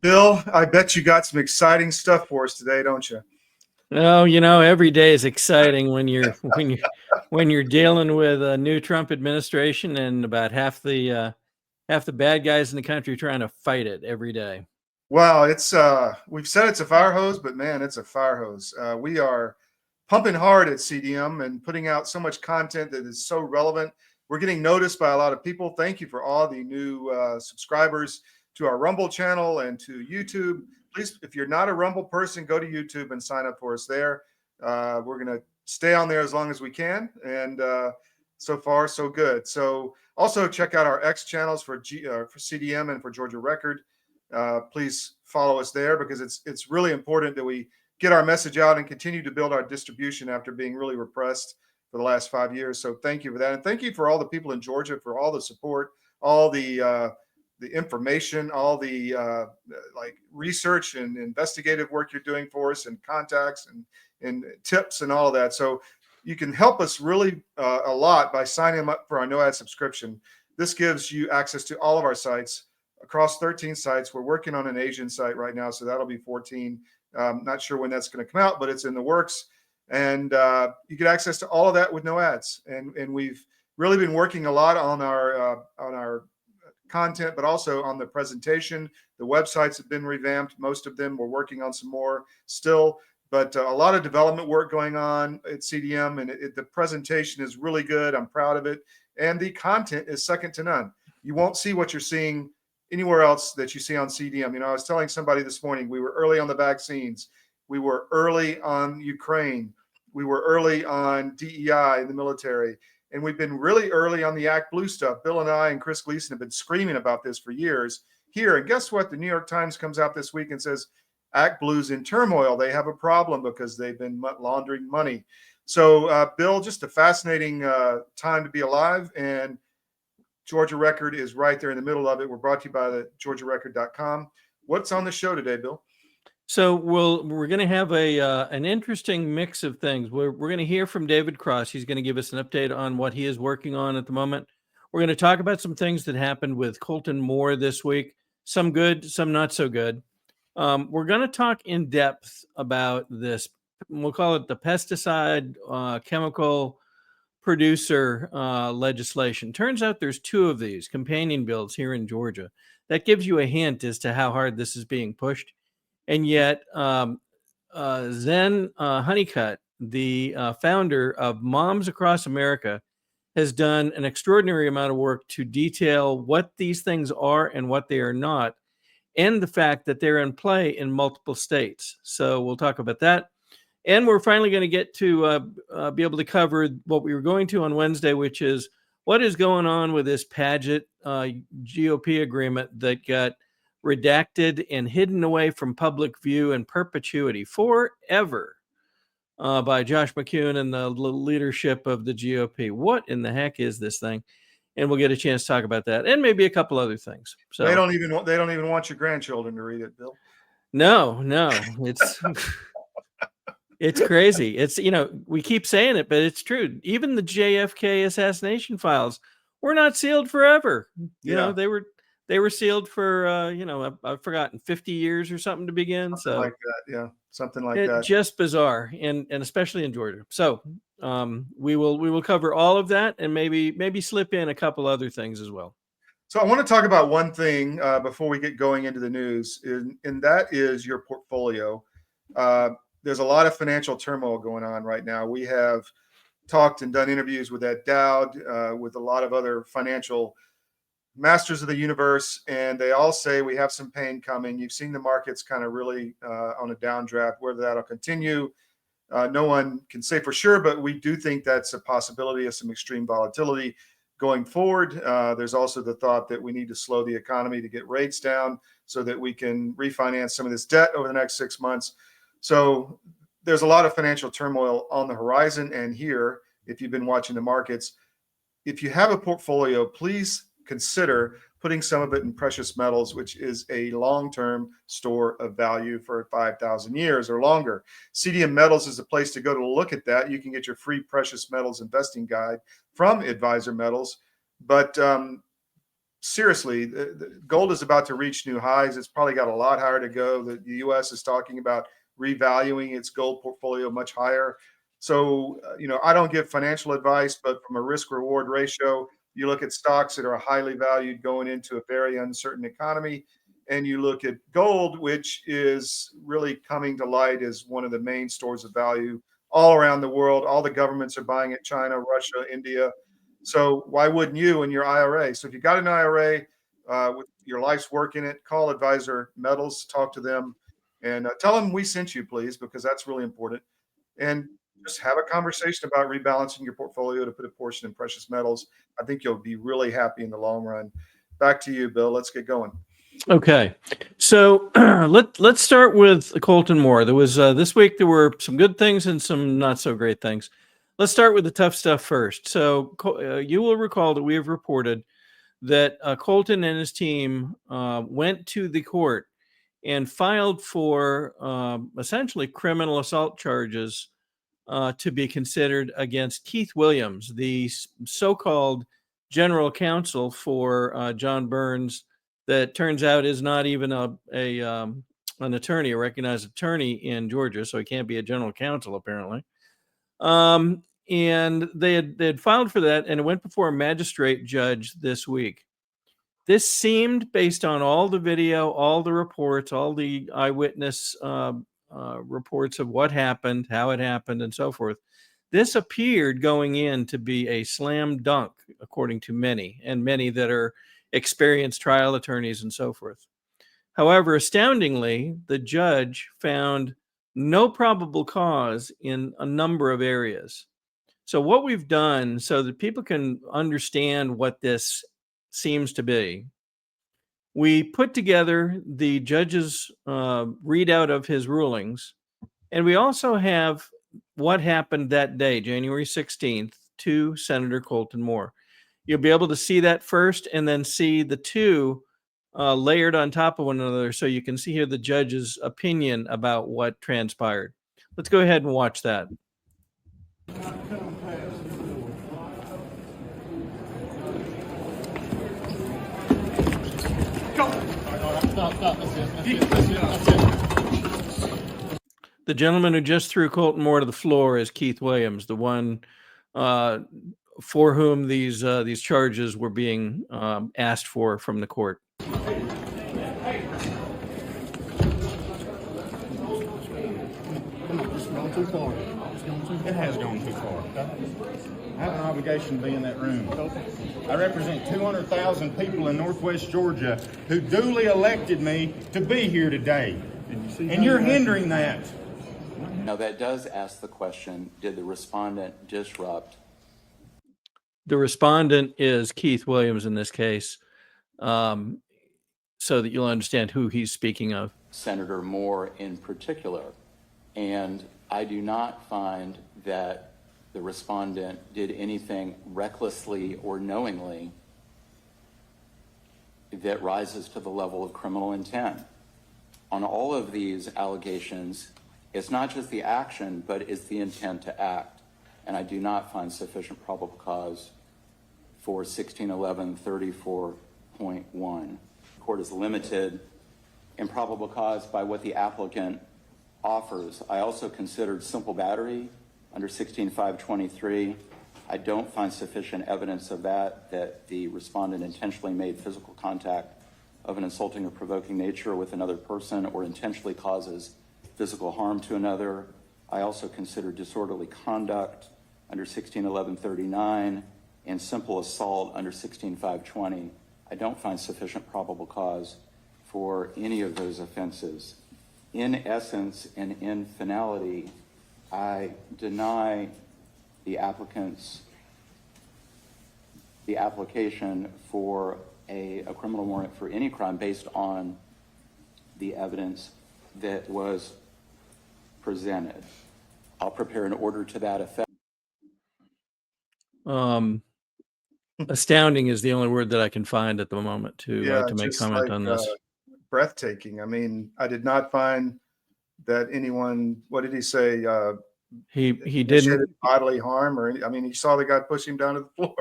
Bill, I bet you got some exciting stuff for us today, don't you? Oh, every day is exciting when you're dealing with a new Trump administration and about half the bad guys in the country trying to fight it every day. Well, it's we've said it's a fire hose, but man, it's a fire hose. We are pumping hard at CDM and putting out so much content that is so relevant. We're getting noticed by a lot of people. Thank you for all the new subscribers to our Rumble channel and to YouTube. Please, if you're not a Rumble person, go to YouTube and sign up for us there. We're going to stay on there as long as we can. And so far, so good. So also check out our X channels for CDM and for Georgia Record. Please follow us there because it's really important that we get our message out and continue to build our distribution after being really repressed for the last 5 years. So thank you for that. And thank you for all the people in Georgia for all the support, all the information, all the like research and investigative work you're doing for us and contacts and tips and all of that. So you can help us really a lot by signing up for our no ad subscription. This gives you access to all of our sites across 13 sites. We're working on an Asian site right now, so that'll be 14. Not sure when that's going to come out, but it's in the works. And you get access to all of that with no ads. And we've really been working a lot on our content, but also on the presentation. The websites have been revamped. Most of them, we're working on some more still. But a lot of development work going on at CDM, and the presentation is really good. I'm proud of it. And the content is second to none. You won't see what you're seeing anywhere else that you see on CDM. I was telling somebody this morning, we were early on the vaccines. We were early on Ukraine. We were early on DEI in the military. And we've been really early on the Act Blue stuff. Bill and I and Chris Gleason have been screaming about this for years here. And guess what? The New York Times comes out this week and says, Act Blue's in turmoil. They have a problem because they've been laundering money. So, Bill, just a fascinating time to be alive. And Georgia Record is right there in the middle of it. We're brought to you by the GeorgiaRecord.com. What's on the show today, Bill? So we're going to have an interesting mix of things. We're going to hear from David Cross. He's going to give us an update on what he is working on at the moment. We're going to talk about some things that happened with Colton Moore this week. Some good, some not so good. We're going to talk in depth about this. We'll call it the pesticide chemical producer legislation. Turns out there's two of these companion bills here in Georgia. That gives you a hint as to how hard this is being pushed. And yet, Zen Honeycutt, the founder of Moms Across America, has done an extraordinary amount of work to detail what these things are and what they are not, and the fact that they're in play in multiple states. So we'll talk about that. And we're finally going to get to be able to cover what we were going to on Wednesday, which is what is going on with this Padgett GOP agreement that got redacted and hidden away from public view in perpetuity forever by Josh McKoon and the leadership of the GOP. What in the heck is this thing? And we'll get a chance to talk about that and maybe a couple other things. So they don't even want your grandchildren to read it, Bill. No, it's it's crazy. It's we keep saying it, but it's true. Even the JFK assassination files were not sealed forever. You know, they were sealed for I've forgotten 50 years or something to begin. Something like that. Yeah, something like that. Just bizarre, and especially in Georgia. So we will cover all of that and maybe slip in a couple other things as well. So I want to talk about one thing before we get going into the news, and that is your portfolio. There's a lot of financial turmoil going on right now. We have talked and done interviews with Ed Dowd, with a lot of other financial masters of the universe, and they all say we have some pain coming. You've seen the markets kind of really on a downdraft. Whether that'll continue, no one can say for sure, but we do think that's a possibility of some extreme volatility going forward. There's also the thought that we need to slow the economy to get rates down so that we can refinance some of this debt over the next 6 months. So there's a lot of financial turmoil on the horizon. And here, if you've been watching the markets, if you have a portfolio, please consider putting some of it in precious metals, which is a long-term store of value for 5,000 years or longer. CDM Metals is the place to go to look at that. You can get your free precious metals investing guide from Advisor Metals. But seriously, the gold is about to reach new highs. It's probably got a lot higher to go. The U.S. is talking about revaluing its gold portfolio much higher. So, I don't give financial advice, but from a risk reward ratio, you look at stocks that are highly valued going into a very uncertain economy, and you look at gold, which is really coming to light as one of the main stores of value all around the world. All the governments are buying it: China, Russia, India. So why wouldn't you in your IRA? So if you got an IRA with your life's work in it, call Advisor Metals, talk to them, and tell them we sent you, please, because that's really important. And just have a conversation about rebalancing your portfolio to put a portion in precious metals. I think you'll be really happy in the long run. Back to you, Bill. Let's get going. Okay, so let's start with Colton Moore. There was this week there were some good things and some not so great things. Let's start with the tough stuff first. So you will recall that we have reported that Colton and his team went to the court and filed for essentially criminal assault charges to be considered against Keith Williams, the so-called general counsel for John Burns, that turns out is not even an attorney, a recognized attorney in Georgia, so he can't be a general counsel apparently. And they had filed for that, and it went before a magistrate judge this week. This seemed, based on all the video, all the reports, all the eyewitness reports of what happened, how it happened, and so forth, this appeared going in to be a slam dunk, according to many, and many that are experienced trial attorneys and so forth. However, astoundingly, the judge found no probable cause in a number of areas. So what we've done, so that people can understand what this seems to be, we put together the judge's readout of his rulings, and we also have what happened that day, January 16th, to Senator Colton Moore. You'll be able to see that first and then see the two layered on top of one another, so you can see here the judge's opinion about what transpired. Let's go ahead and watch that. The gentleman who just threw Colton Moore to the floor is Keith Williams, the one for whom these charges were being asked for from the court. It's gone too far. It has gone too far. I have an obligation to be in that room. I represent 200,000 people in Northwest Georgia who duly elected me to be here today. And you're hindering that. Now, that does ask the question, did the respondent disrupt? The respondent is Keith Williams in this case, so that you'll understand who he's speaking of. Senator Moore in particular. And I do not find that the respondent did anything recklessly or knowingly that rises to the level of criminal intent. On all of these allegations, it's not just the action, but it's the intent to act. And I do not find sufficient probable cause for 1611-34.1. The court is limited in probable cause by what the applicant offers. I also considered simple battery under 16-523. I don't find sufficient evidence of that the respondent intentionally made physical contact of an insulting or provoking nature with another person or intentionally causes physical harm to another. I also considered disorderly conduct under 16-1139 and simple assault under 16-520. I don't find sufficient probable cause for any of those offenses. In essence and in finality, I deny the applicant's application for a criminal warrant for any crime based on the evidence that was presented. I'll prepare an order to that effect. Astounding is the only word that I can find at the moment to make comment on this. Breathtaking. I mean, I did not find that anyone, what did he say? He didn't bodily harm, or I mean, he saw the guy push him down to the floor.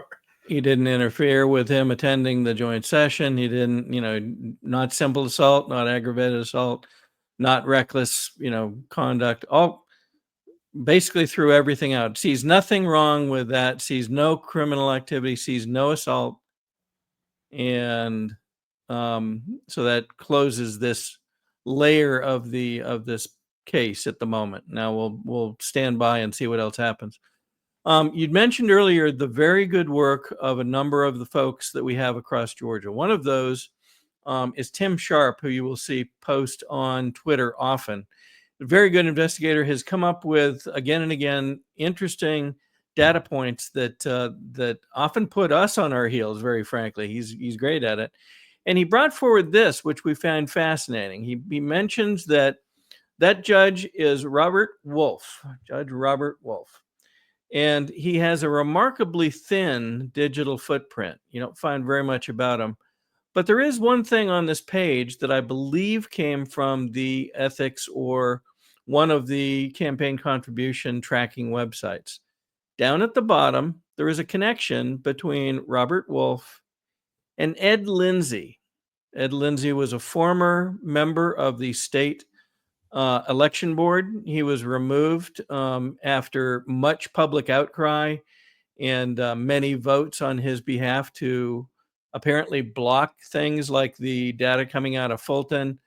He didn't interfere with him attending the joint session. He didn't, not simple assault, not aggravated assault, not reckless, conduct. All basically threw everything out. Sees nothing wrong with that. Sees no criminal activity. Sees no assault. And so that closes this layer of this case at the moment. Now we'll stand by and see what else happens. You'd mentioned earlier the very good work of a number of the folks that we have across Georgia. One of those is Tim Sharp, who you will see post on Twitter often. A very good investigator, has come up with again and again interesting data points that often put us on our heels. Very frankly, he's great at it, and he brought forward this, which we found fascinating. He mentions that judge is Judge Robert Wolf. And he has a remarkably thin digital footprint. You don't find very much about him. But there is one thing on this page that I believe came from the ethics or one of the campaign contribution tracking websites. Down at the bottom, there is a connection between Robert Wolf and Ed Lindsay. Ed Lindsay was a former member of the state election board. He was removed after much public outcry and many votes on his behalf to apparently block things like the data coming out of Fulton,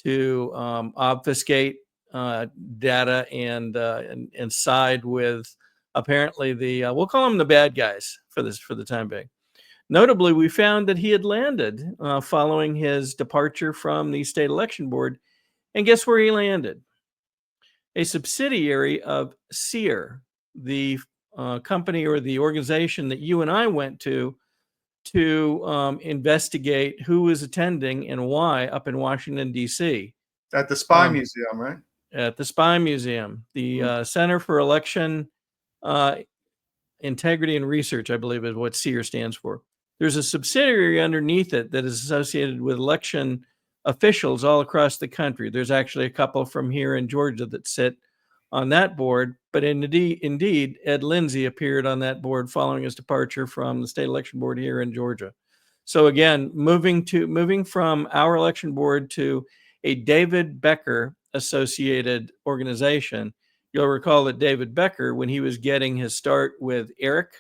to obfuscate data and side with apparently we'll call them the bad guys for the time being. Notably, we found that he had landed following his departure from the state election board. And guess where he landed? A subsidiary of SEER, the company or the organization that you and I went to investigate who was attending and why up in Washington, D.C. At the Spy Museum, right? At the Spy Museum, the Center for Election Integrity and Research, I believe is what SEER stands for. There's a subsidiary underneath it that is associated with election officials all across the country. There's actually a couple from here in Georgia that sit on that board, but indeed, Ed Lindsay appeared on that board following his departure from the state election board here in Georgia. So again, moving from our election board to a David Becker associated organization. You'll recall that David Becker, when he was getting his start with ERIC,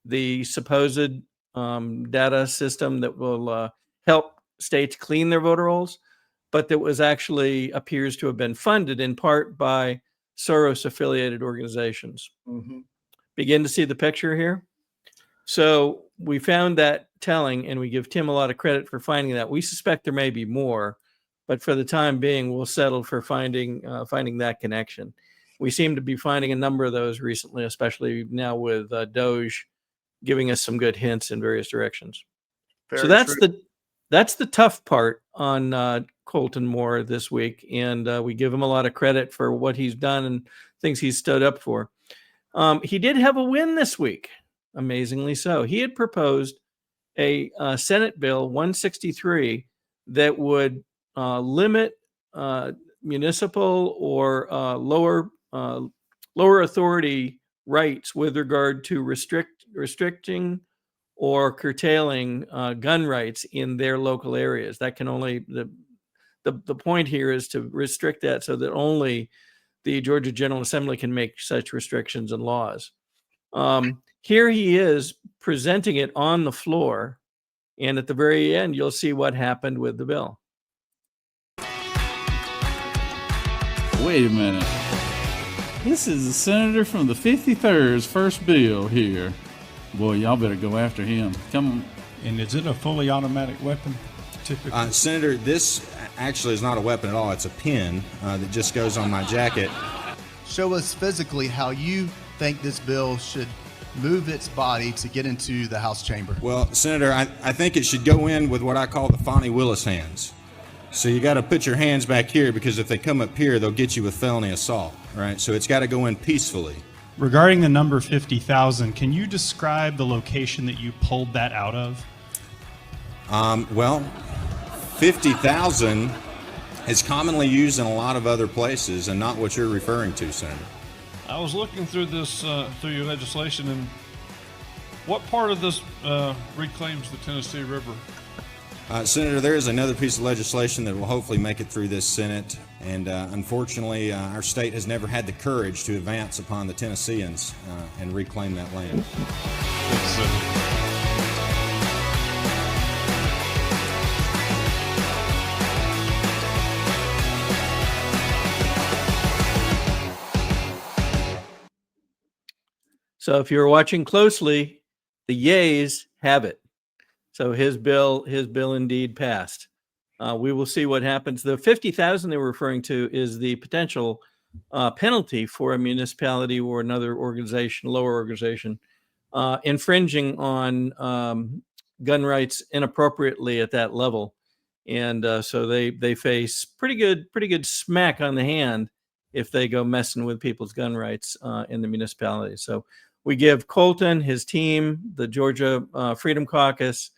the supposed data system that will help states clean their voter rolls, but that was actually appears to have been funded in part by Soros affiliated organizations. Mm-hmm. Begin to see the picture here. So we found that telling, and we give Tim a lot of credit for finding that. We suspect there may be more, but for the time being, we'll settle for finding that connection. We seem to be finding a number of those recently, especially now with Doge giving us some good hints in various directions. Very so that's true. That's the tough part on Colton Moore this week, and we give him a lot of credit for what he's done and things he's stood up for. He did have a win this week, amazingly so. He had proposed a Senate Bill 163 that would limit municipal or lower authority rights with regard to restricting or curtailing gun rights in their local areas. That can only, the point here is to restrict that so that only the Georgia General Assembly can make such restrictions and laws. Here he is presenting it on the floor, and at the very end, you'll see what happened with the bill. Wait a minute. This is the senator from the 53rd's first bill here. Boy, y'all better go after him. Come on. And is it a fully automatic weapon, typically? Senator, this actually is not a weapon at all. It's a pin that just goes on my jacket. Show us physically how you think this bill should move its body to get into the House chamber. Well, Senator, I think it should go in with what I call the Fonnie Willis hands. So you got to put your hands back here, because if they come up here, they'll get you with felony assault, right? So it's got to go in peacefully. Regarding the number 50,000, can you describe the location that you pulled that out of? Well, 50,000 is commonly used in a lot of other places and not what you're referring to, Senator. I was looking through this, through your legislation, and What part of this reclaims the Tennessee River? Senator, there is another piece of legislation that will hopefully make it through this Senate, and unfortunately, our state has never had the courage to advance upon the Tennesseans and reclaim that land. So if you're watching closely, the yays have it. So his bill indeed passed. We will see what happens. The 50,000 they were referring to is the potential penalty for a municipality or another organization, lower organization, infringing on gun rights inappropriately at that level. And so they face pretty good smack on the hand if they go messing with people's gun rights in the municipality. So we give Colton, his team, the Georgia Freedom Caucus,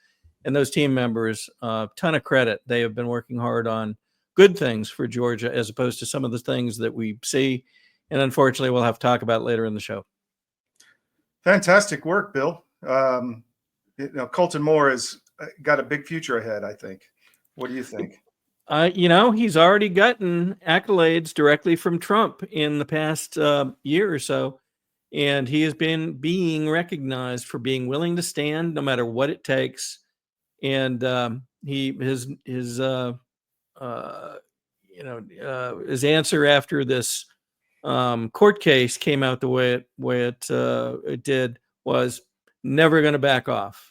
and those team members a ton of credit. They have been working hard on good things for Georgia as opposed to some of the things that we see and unfortunately we'll have to talk about later in the show. Fantastic work, Bill. Colton Moore has got a big future ahead, I think. What do you think? He's already gotten accolades directly from Trump in the past year or so, and he has been being recognized for being willing to stand no matter what it takes. And his answer after this court case came out the way it did was never going to back off.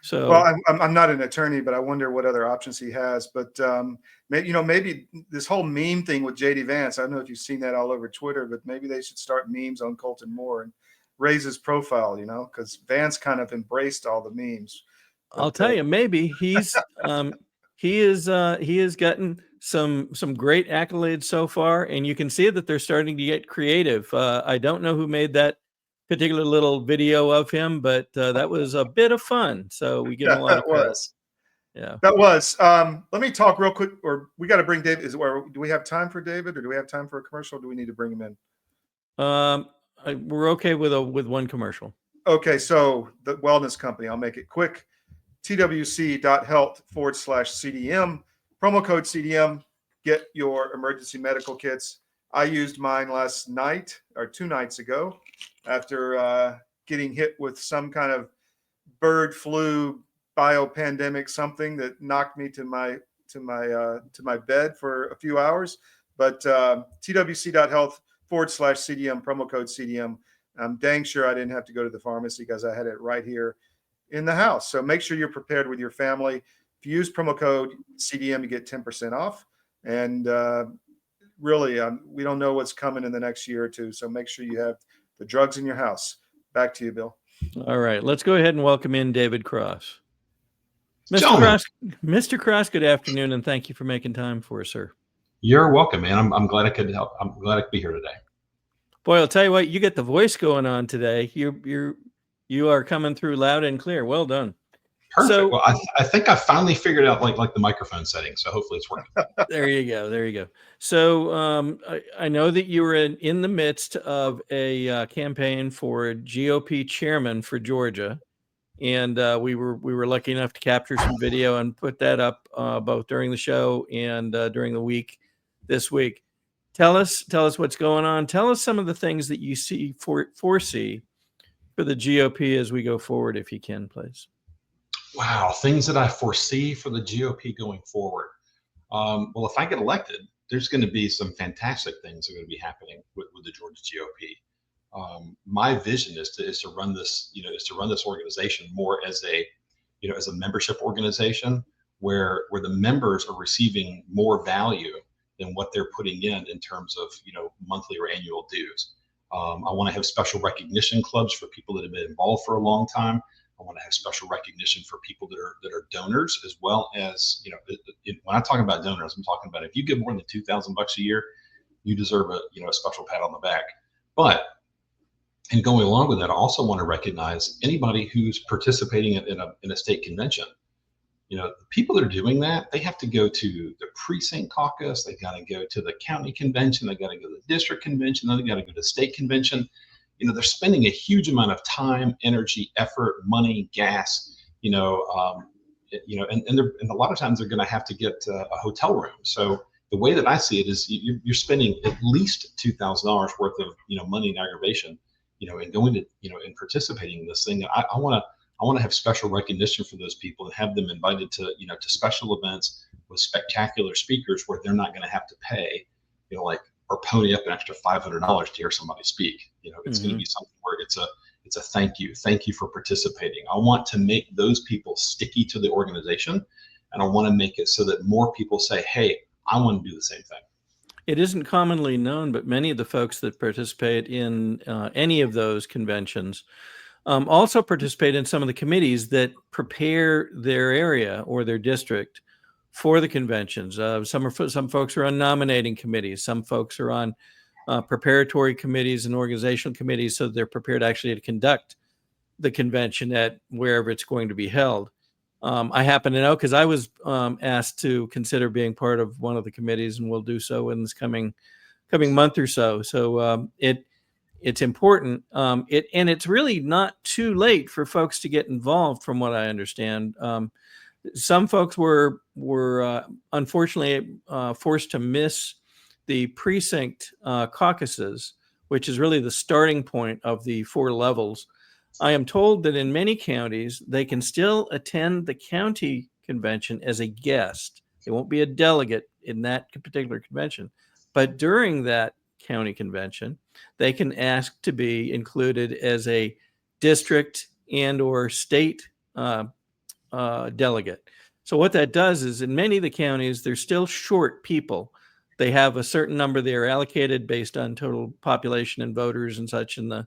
So, well, I'm not an attorney, but I wonder what other options he has. But maybe this whole meme thing with JD Vance. I don't know if you've seen that all over Twitter, but maybe they should start memes on Colton Moore and raise his profile. Because Vance kind of embraced all the memes. But, I'll tell you, maybe he has gotten some great accolades so far, and you can see that they're starting to get creative. I don't know who made that particular little video of him, but that was a bit of fun. So we give him a lot of credit. That was. Let me talk real quick, or we got to bring David. Do we have time for David, or do we have time for a commercial? Or do we need to bring him in? We're okay with one commercial. Okay, so the wellness company. I'll make it quick. twc.health/CDM. Promo code CDM. Get your emergency medical kits. I used mine last night or 2 nights ago after getting hit with some kind of bird flu biopandemic, something that knocked me to my bed for a few hours. But twc.health/CDM, promo code CDM. I'm dang sure I didn't have to go to the pharmacy because I had it right here in the house. So make sure you're prepared with your family. If you use promo code CDM, you get 10% off. And really, we don't know what's coming in the next year or two. So make sure you have the drugs in your house. Back to you, Bill. All right, let's go ahead and welcome in David Cross. Mr. Cross, good afternoon, and thank you for making time for us, sir. You're welcome, man. I'm glad I could help. I'm glad I could be here today. Boy, I'll tell you what, you get the voice going on today. You are coming through loud and clear. Well done. Perfect. So, well, I think I finally figured out like the microphone setting, so hopefully it's working. There you go. So I know that you were in the midst of a campaign for GOP chairman for Georgia, and we were lucky enough to capture some video and put that up both during the show and during the week this week. Tell us what's going on. Tell us some of the things that you foresee for the GOP as we go forward, if you can, please. Wow, things that I foresee for the GOP going forward. Well, if I get elected, there's going to be some fantastic things that are going to be happening with the Georgia GOP. My vision is to run this, is to run this organization more as a membership organization where the members are receiving more value than what they're putting in terms of monthly or annual dues. I want to have special recognition clubs for people that have been involved for a long time. I want to have special recognition for people that are donors, as well as when I talk about donors, I'm talking about if you give more than $2,000 a year, you deserve a special pat on the back. But and going along with that, I also want to recognize anybody who's participating in a state convention. The people that are doing that, they have to go to the precinct caucus, they got to go to the county convention, they got to go to the district convention, then they got to go to the state convention. they're spending a huge amount of time, energy, effort, money, gas, and a lot of times they're going to have to get a hotel room. So the way that I see it is you're spending at least $2,000 worth of, money and aggravation, and going to, and participating in this thing. I want to have special recognition for those people and have them invited to, to special events with spectacular speakers where they're not going to have to pay, or pony up an extra $500 to hear somebody speak. It's going to be something where it's a thank you for participating. I want to make those people sticky to the organization, and I want to make it so that more people say, hey, I want to do the same thing. It isn't commonly known, but many of the folks that participate in any of those conventions also participate in some of the committees that prepare their area or their district for the conventions. Some folks are on nominating committees. Some folks are on preparatory committees and organizational committees, so they're prepared actually to conduct the convention at wherever it's going to be held. I happen to know because I was asked to consider being part of one of the committees, and will do so in this coming month or so. So it's important. And it's really not too late for folks to get involved, from what I understand. Some folks were unfortunately forced to miss the precinct caucuses, which is really the starting point of the 4 levels. I am told that in many counties, they can still attend the county convention as a guest. They won't be a delegate in that particular convention. But during that county convention, they can ask to be included as a district and or state delegate. So what that does is, in many of the counties, they're still short people. They have a certain number they are allocated based on total population and voters and such in the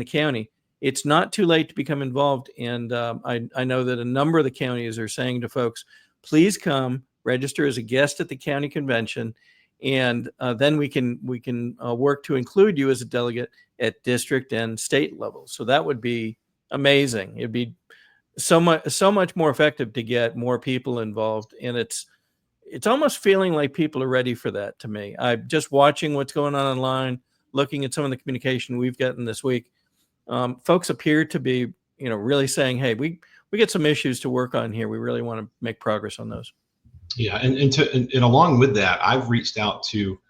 county. It's not too late to become involved, and I know that a number of the counties are saying to folks, please come register as a guest at the county convention, and then we can work to include you as a delegate at district and state level. So that would be amazing. It'd be so much more effective to get more people involved, and it's almost feeling like people are ready for that to me. I'm just watching what's going on online, looking at some of the communication we've gotten this week. Folks appear to be, really saying, hey, we get some issues to work on here. We really want to make progress on those. Yeah. And along with that, I've reached out to,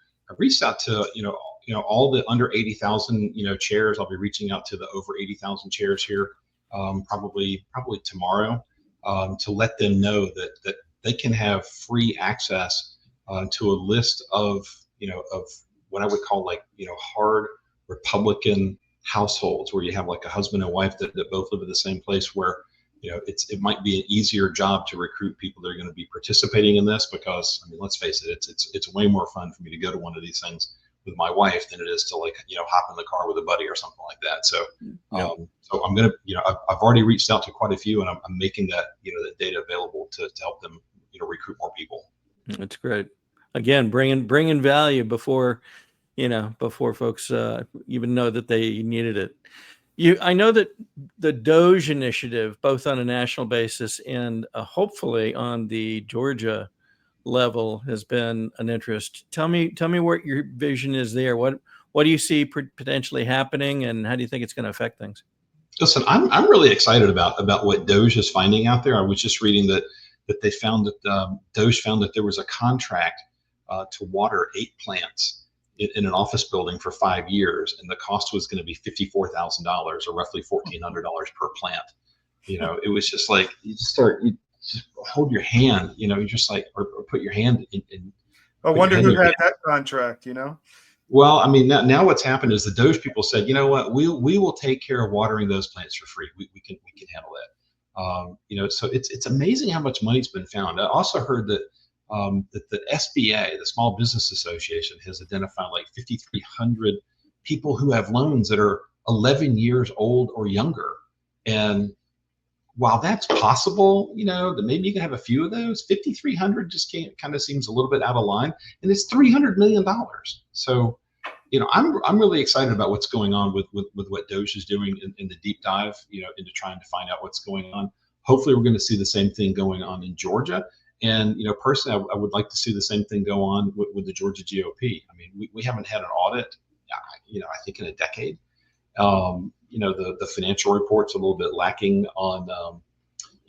all the under 80,000, chairs. I'll be reaching out to the over 80,000 chairs here, probably tomorrow, to let them know that they can have free access to a list of what I would call hard Republican households, where you have like a husband and wife that both live in the same place, where it might be an easier job to recruit people that are going to be participating in this, because let's face it, it's way more fun for me to go to one of these things with my wife than it is to hop in the car with a buddy or something like that. So so I'm gonna I've already reached out to quite a few, and I'm making that that data available to help them recruit more people. That's great. Again, bringing value before folks even know that they needed it. I know that the Doge initiative, both on a national basis and hopefully on the Georgia level, has been an interest. Tell me what your vision is there. What do you see potentially happening, and how do you think it's going to affect things? Listen, I'm really excited about what Doge is finding out there. I was just reading that they found that Doge found that there was a contract to water 8 plants in an office building for 5 years, and the cost was going to be $54,000, or roughly $1,400 per plant. It was just like you just hold your hand, you just like or put your hand in. I wonder who had that contract. Well, now what's happened is the Doge people said, you know what, we will take care of watering those plants for free. We can handle that. So it's amazing how much money's been found. I also heard that that the SBA, the Small Business Association, has identified like 5,300 people who have loans that are 11 years old or younger. And while that's possible, that maybe you can have a few of those, 5,300 just kind of seems a little bit out of line, and it's $300 million. So, I'm really excited about what's going on with what Doge is doing in the deep dive, into trying to find out what's going on. Hopefully we're going to see the same thing going on in Georgia. And, personally, I would like to see the same thing go on with the Georgia GOP. We haven't had an audit, I think in a decade. The financial report's a little bit lacking on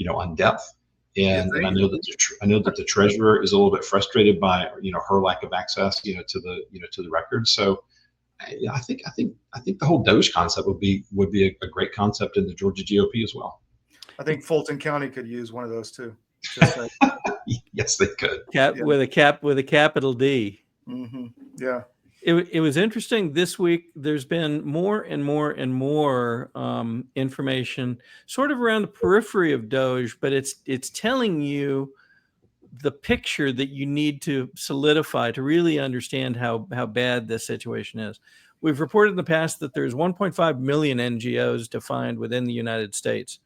on depth. And I know that the treasurer is a little bit frustrated by her lack of access to the records. So I think the whole Doge concept would be a great concept in the Georgia GOP as well. I think Fulton County could use one of those too. Yes, they could. With a capital D. Mm-hmm. Yeah. It was interesting this week. There's been more and more and more information sort of around the periphery of Doge, but it's telling you the picture that you need to solidify to really understand how bad this situation is. We've reported in the past that there's 1.5 million NGOs defined within the United States.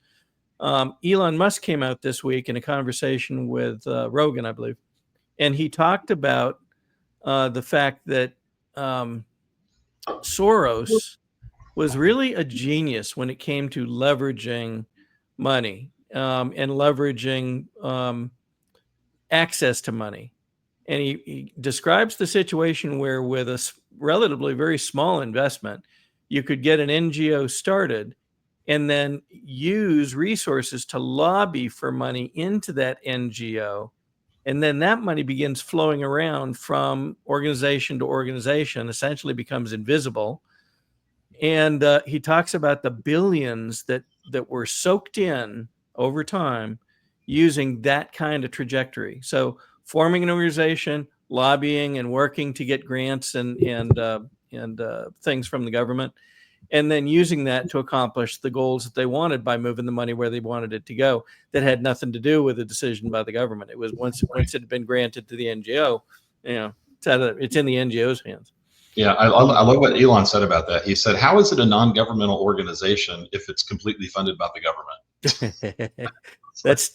Elon Musk came out this week in a conversation with Rogan, I believe, and he talked about the fact that Soros was really a genius when it came to leveraging money and leveraging access to money. And he describes the situation where with a relatively very small investment, you could get an NGO started and then use resources to lobby for money into that NGO. And then that money begins flowing around from organization to organization, essentially becomes invisible. And he talks about the billions that were soaked in over time using that kind of trajectory. So forming an organization, lobbying and working to get grants and things from the government, and then using that to accomplish the goals that they wanted by moving the money where they wanted it to go. That had nothing to do with a decision by the government. It was once it had been granted to the NGO, it's in the NGO's hands. Yeah, I love what Elon said about that. He said, "How is it a non-governmental organization if it's completely funded by the government?" That's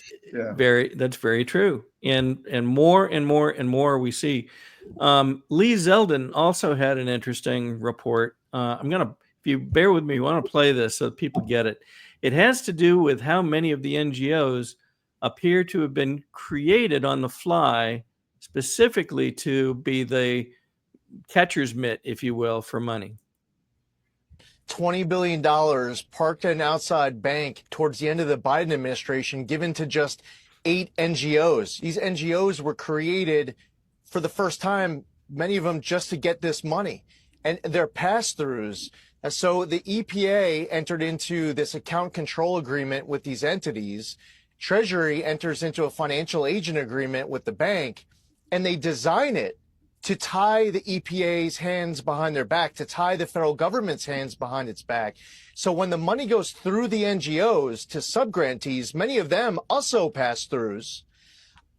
very true. And more and more and more we see. Lee Zeldin also had an interesting report. If you bear with me, I want to play this so that people get it. It has to do with how many of the NGOs appear to have been created on the fly, specifically to be the catcher's mitt, if you will, for money. $20 billion parked at an outside bank towards the end of the Biden administration, given to just 8 NGOs. These NGOs were created for the first time, many of them just to get this money. And they're pass-throughs. So the EPA entered into this account control agreement with these entities. Treasury enters into a financial agent agreement with the bank, and they design it to tie the EPA's hands behind their back, to tie the federal government's hands behind its back. So when the money goes through the NGOs to subgrantees, many of them also pass-throughs,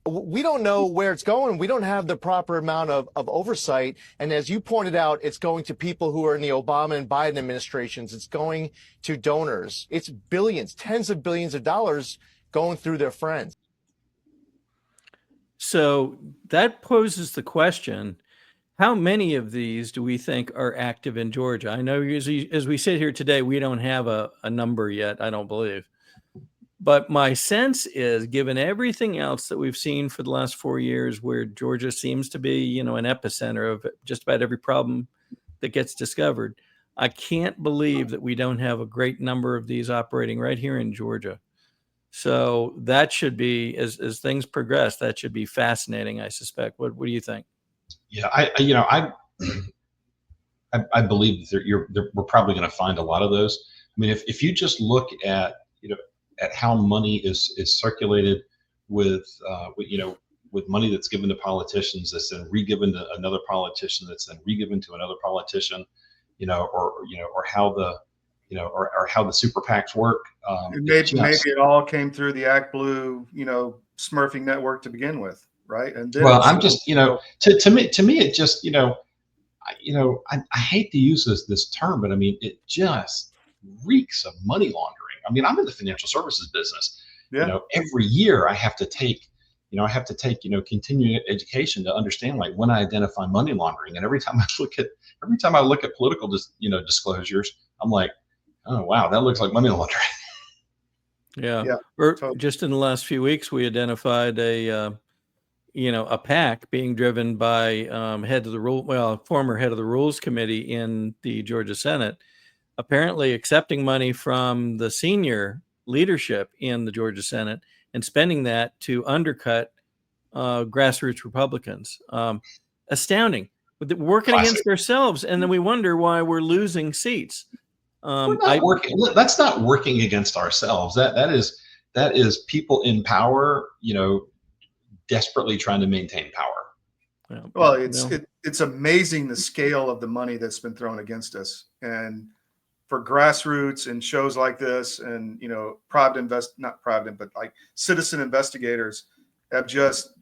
we don't know where it's going. We don't have the proper amount of oversight. And as you pointed out, it's going to people who are in the Obama and Biden administrations. It's going to donors. It's billions, tens of billions of dollars going through their friends. So that poses the question, how many of these do we think are active in Georgia? I know as we sit here today, we don't have a number yet, I don't believe. But my sense is, given everything else that we've seen for the last 4 years, where Georgia seems to be, an epicenter of just about every problem that gets discovered, I can't believe that we don't have a great number of these operating right here in Georgia. So that should be, as things progress, that should be fascinating, I suspect. What do you think? Yeah, I believe that we're probably going to find a lot of those. I mean, if you just look at at how money is circulated with money that's given to politicians, that's then re-given to another politician, that's then re-given to another politician, or how the super PACs work. Maybe it all came through the Act Blue, smurfing network to begin with, right? And then I'm just, to me, it just, I hate to use this term, but I mean, it just reeks of money laundering. I mean, I'm in the financial services business. Yeah. Every year I have to take continuing education to understand, like, when I identify money laundering, and every time I look at political disclosures, I'm like, oh wow, that looks like money laundering. Yeah. Just in the last few weeks, we identified a PAC being driven by former head of the Rules Committee in the Georgia Senate, apparently accepting money from the senior leadership in the Georgia Senate and spending that to undercut grassroots Republicans. Astounding. Working Classic. against ourselves, and then we wonder why we're losing seats. We're not working. That's not working against ourselves. That is people in power, desperately trying to maintain power. Well, it's amazing the scale of the money that's been thrown against us, and for grassroots and shows like this, and like citizen investigators have just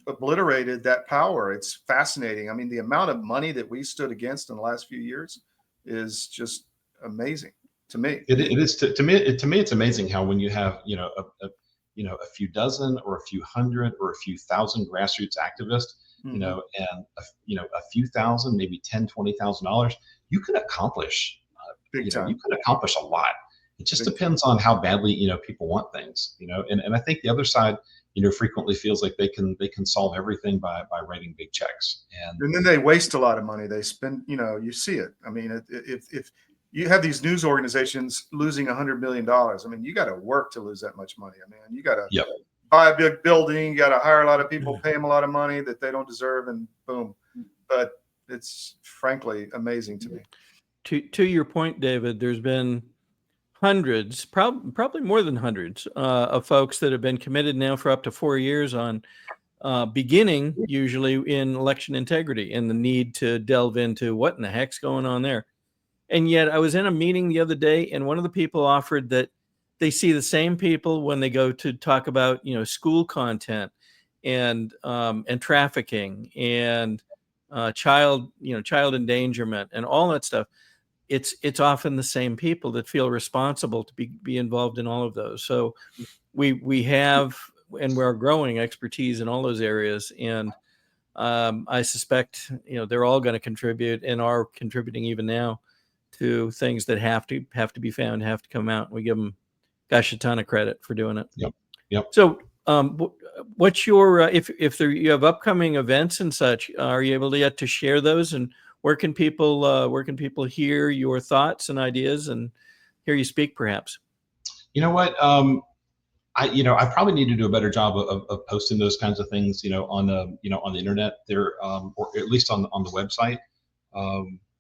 obliterated that power. It's fascinating. I mean, the amount of money that we stood against in the last few years is just amazing to me. It is to me. It's amazing how when you have a few dozen or a few hundred or a few thousand grassroots activists, and a few thousand, maybe $10,000-$20,000, you can accomplish. Big time. You can accomplish a lot. It just depends on how badly people want things. And I think the other side, frequently feels like they can solve everything by writing big checks, and then they waste a lot of money. They spend, you see it. I mean, if you have these news organizations losing $100 million, I mean, you got to work to lose that much money. I mean, you got to buy a big building, you got to hire a lot of people, pay them a lot of money that they don't deserve, and boom. But it's frankly amazing to me. To your point, David, there's been hundreds, probably more than hundreds of folks that have been committed now for up to 4 years on beginning usually in election integrity and the need to delve into what in the heck's going on there. And yet I was in a meeting the other day, and one of the people offered that they see the same people when they go to talk about, school content and trafficking and child endangerment and all that stuff. It's often the same people that feel responsible to be involved in all of those. So we have, and we're growing expertise in all those areas. And I suspect, they're all going to contribute and are contributing even now to things that have to be found, have to come out. We give them, gosh, a ton of credit for doing it. Yep. So what's your, if you have upcoming events and such, are you able to share those, and where can people hear your thoughts and ideas and hear you speak, perhaps? You know what? I probably need to do a better job of posting those kinds of things, on the internet there, or at least on the website.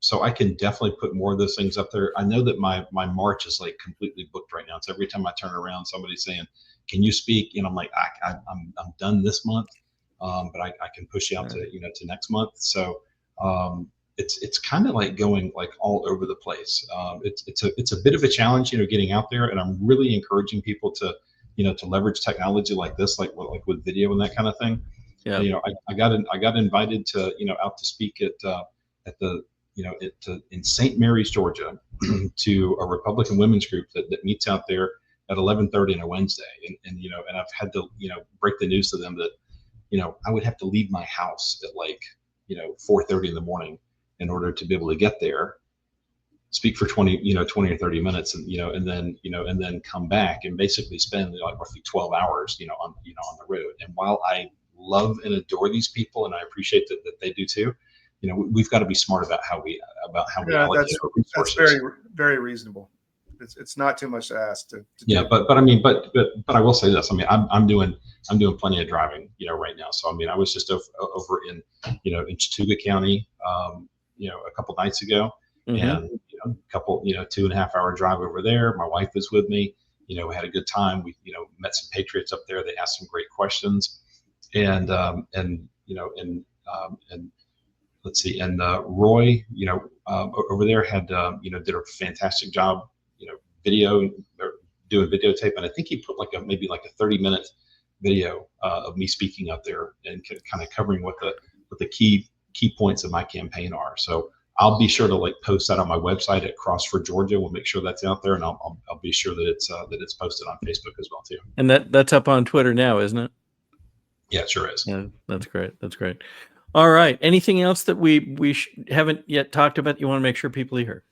So I can definitely put more of those things up there. I know that my March is like completely booked right now. It's every time I turn around, somebody's saying, "Can you speak?" And I'm like, I'm done this month, but I can push you out to next month. So it's kind of like going like all over the place. It's a bit of a challenge, getting out there, and I'm really encouraging people to leverage technology like this, like with video and that kind of thing. Yeah. I got invited to out to speak at the in St. Mary's, Georgia, to a Republican women's group that meets out there at 11:30 on a Wednesday, and I've had to break the news to them that I would have to leave my house at like 4:30 in the morning in order to be able to get there, speak for 20 or 30 minutes, and and then come back and basically spend like roughly 12 hours on the road. And while I love and adore these people, and I appreciate that they do too, we've got to be smart about how we allocate our resources. That's very, very reasonable. It's not too much to ask to do. But I mean, but I will say this. I mean, I'm doing plenty of driving, right now. So I mean, I was just over in in Chattooga County, a couple nights ago, and a couple 2.5 hour drive over there. My wife was with me. We had a good time. We met some patriots up there. They asked some great questions, and let's see, and Roy, over there had did a fantastic job, doing videotape, and I think he put maybe a 30-minute video of me speaking up there and kind of covering what the key points of my campaign are. So I'll be sure to post that on my website at Cross for Georgia. We'll make sure that's out there, and I'll be sure that it's posted on Facebook as well too. And that's up on Twitter now, isn't it? Yeah, it sure is. Yeah, that's great. That's great. All right. Anything else that we haven't yet talked about you want to make sure people hear?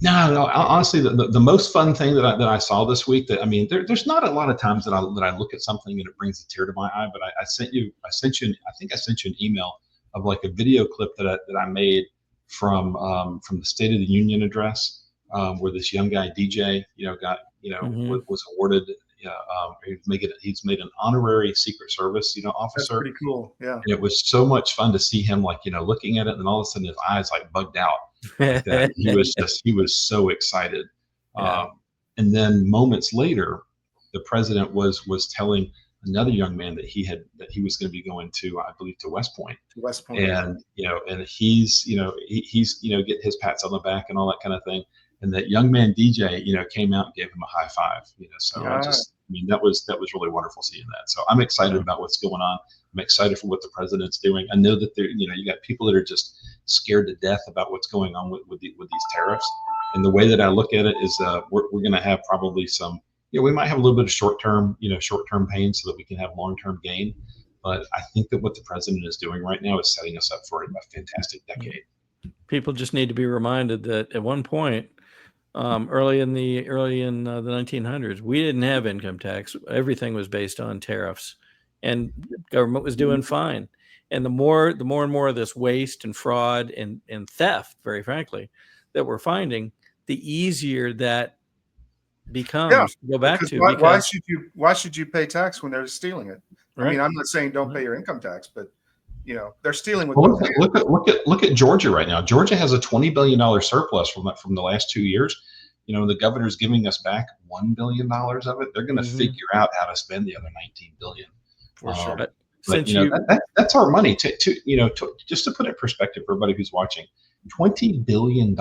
No. Honestly, the most fun thing that I saw this week, that I mean, there's not a lot of times that I look at something and it brings a tear to my eye. But I sent you an email of a video clip that I made from the State of the Union address where this young guy DJ, got was awarded. He's made an honorary Secret Service, That's officer. pretty cool. Yeah. And it was so much fun to see him, looking at it, and then all of a sudden his eyes bugged out like that. He was so excited. Yeah. And then moments later, the president was telling another young man that he was going to be going to, I believe, to West Point. West Point. And and he's get his pats on the back and all that kind of thing. And that young man DJ, came out and gave him a high five. So that was really wonderful seeing that. So I'm excited about what's going on. I'm excited for what the president's doing. I know that there, you got people that are just scared to death about what's going on with these tariffs. And the way that I look at it is, we're going to have probably some, we might have a little bit of short-term pain so that we can have long-term gain. But I think that what the president is doing right now is setting us up for a fantastic decade. People just need to be reminded that at one point, early in the 1900s, we didn't have income tax. Everything was based on tariffs, and government was doing fine. And the more and more of this waste and fraud and theft, very frankly, that we're finding, the easier that becomes to go back to. Why should you pay tax when they're stealing it? Right. I mean, I'm not saying don't pay your income tax, but they're stealing with. Well, look at Georgia right now. Georgia has a $20 billion surplus from the last 2 years. The governor's giving us back $1 billion of it. They're going to figure out how to spend the other $19 billion. For sure. But that's our money. Just to put it in perspective for everybody who's watching, $20 billion